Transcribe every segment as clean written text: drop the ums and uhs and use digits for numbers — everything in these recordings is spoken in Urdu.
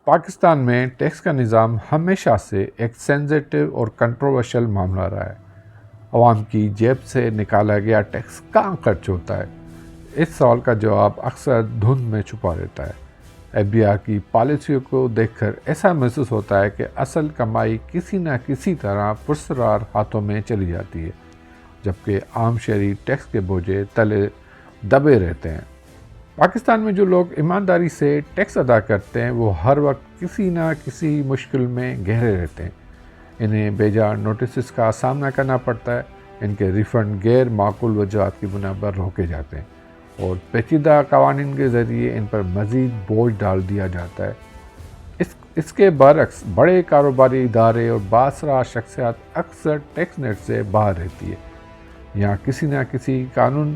پاکستان میں ٹیکس کا نظام ہمیشہ سے ایک سینسیٹیو اور کنٹروورشل معاملہ رہا ہے۔ عوام کی جیب سے نکالا گیا ٹیکس کہاں خرچ ہوتا ہے؟ اس سوال کا جواب اکثر دھند میں چھپا رہتا ہے۔ FBI کی پالیسیوں کو دیکھ کر ایسا محسوس ہوتا ہے کہ اصل کمائی کسی نہ کسی طرح پرسرار ہاتھوں میں چلی جاتی ہے، جبکہ عام شہری ٹیکس کے بوجھے تلے دبے رہتے ہیں۔ پاکستان میں جو لوگ ایمانداری سے ٹیکس ادا کرتے ہیں وہ ہر وقت کسی نہ کسی مشکل میں گہرے رہتے ہیں۔ انہیں بیجا نوٹسز کا سامنا کرنا پڑتا ہے، ان کے ریفنڈ غیر معقول وجوہات کی بنا پر روکے جاتے ہیں اور پیچیدہ قوانین کے ذریعے ان پر مزید بوجھ ڈال دیا جاتا ہے۔ اس کے برعکس بڑے کاروباری ادارے اور بااثر شخصیات اکثر ٹیکس نیٹ سے باہر رہتی ہے، یہاں کسی نہ کسی قانون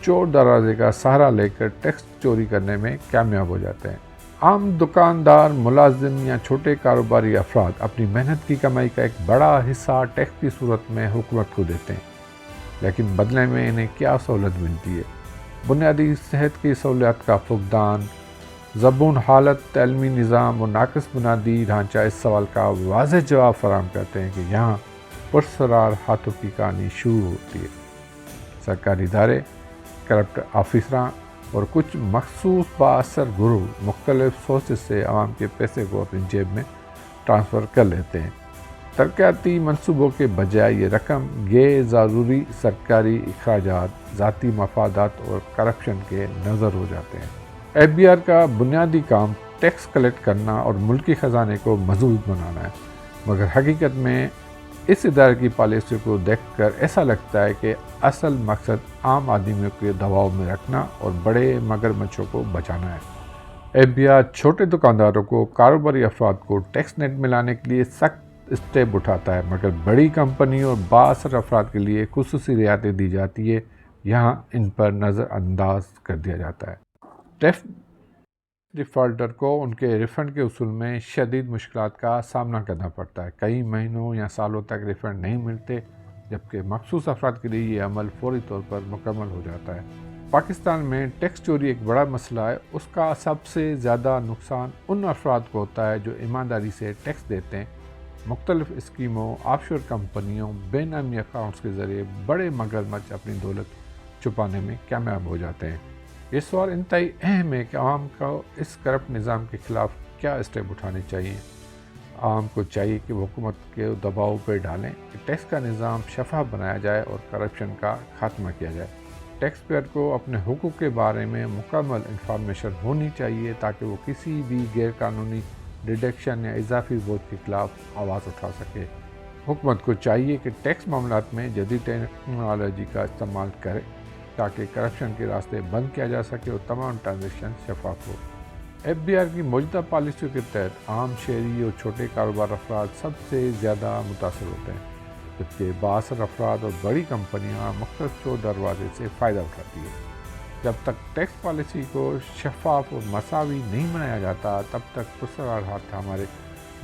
چور دروازے کا سہارا لے کر ٹیکس چوری کرنے میں کامیاب ہو جاتے ہیں۔ عام دکاندار، ملازم یا چھوٹے کاروباری افراد اپنی محنت کی کمائی کا ایک بڑا حصہ ٹیکس کی صورت میں حکومت کو دیتے ہیں، لیکن بدلے میں انہیں کیا سہولت ملتی ہے؟ بنیادی صحت کی سہولیات کا فقدان، زبون حالت، تعلیمی نظام اور ناقص بنیادی ڈھانچہ اس سوال کا واضح جواب فراہم کرتے ہیں کہ یہاں پرسرار ہاتھوں کی کہانی شروع ہوتی ہے۔ سرکاری ادارے، کرپٹ آفیسراں اور کچھ مخصوص بااثر گروہ مختلف سورسز سے عوام کے پیسے کو اپنی جیب میں ٹرانسفر کر لیتے ہیں۔ ترقیاتی منصوبوں کے بجائے یہ رقم غیر ضروری سرکاری اخراجات، ذاتی مفادات اور کرپشن کے نظر ہو جاتے ہیں۔ FBI کا بنیادی کام ٹیکس کلیکٹ کرنا اور ملکی خزانے کو مضبوط بنانا ہے، مگر حقیقت میں اس ادارے کی پالیسیوں کو دیکھ کر ایسا لگتا ہے کہ اصل مقصد عام آدمیوں کے دباؤ میں رکھنا اور بڑے مگرمچھوں کو بچانا ہے۔ FBI چھوٹے دکانداروں کو، کاروباری افراد کو ٹیکس نیٹ میں لانے کے لیے سخت اسٹیپ اٹھاتا ہے، مگر بڑی کمپنیوں اور بااثر افراد کے لیے خصوصی رعایتیں دی جاتی ہے، یہاں ان پر نظر انداز کر دیا جاتا ہے۔ ٹیکس ڈیفالٹر کو ان کے ریفنڈ کے حصول میں شدید مشکلات کا سامنا کرنا پڑتا ہے۔ کئی مہینوں یا سالوں تک ریفنڈ نہیں ملتے، جبکہ مخصوص افراد کے لیے یہ عمل فوری طور پر مکمل ہو جاتا ہے۔ پاکستان میں ٹیکس چوری ایک بڑا مسئلہ ہے۔ اس کا سب سے زیادہ نقصان ان افراد کو ہوتا ہے جو ایمانداری سے ٹیکس دیتے ہیں، مختلف اسکیموں، آف شور کمپنیوں، بے نامی اکاؤنٹس کے ذریعے بڑے مگرمچھ اپنی دولت چھپانے میں کامیاب ہو جاتے ہیں۔ یہ سوال انتہائی اہم ہے کہ عوام کو اس کرپٹ نظام کے خلاف کیا اسٹیپ اٹھانے چاہیے۔ عوام کو چاہیے کہ وہ حکومت کے دباؤ پہ ڈالیں کہ ٹیکس کا نظام شفاف بنایا جائے اور کرپشن کا خاتمہ کیا جائے۔ ٹیکس پیئر کو اپنے حقوق کے بارے میں مکمل انفارمیشن ہونی چاہیے تاکہ وہ کسی بھی غیر قانونی ڈیڈکشن یا اضافی بوجھ کے خلاف آواز اٹھا سکے۔ حکومت کو چاہیے کہ ٹیکس معاملات میں جدید ٹیکنالوجی کا استعمال کرے تاکہ کرپشن کے راستے بند کیا جا سکے اور تمام ٹرانزیکشن شفاف ہو۔ FBI کی موجودہ پالیسیوں کے تحت عام شہری اور چھوٹے کاروبار افراد سب سے زیادہ متاثر ہوتے ہیں، جبکہ بااثر افراد اور بڑی کمپنیاں مختلف چور دروازے سے فائدہ اٹھاتی ہیں۔ جب تک ٹیکس پالیسی کو شفاف اور مساوی نہیں بنایا جاتا، تب تک پرسرار ہاتھ ہمارے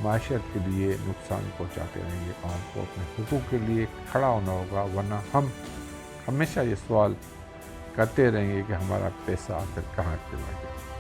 معیشت کے لیے نقصان پہنچاتے رہیں گے۔ عوام کو اپنے حقوق کے لیے کھڑا ہونا ہوگا، ورنہ ہم ہمیشہ یہ سوال کرتے رہیں گے کہ ہمارا پیسہ آخر کہاں چلا گیا۔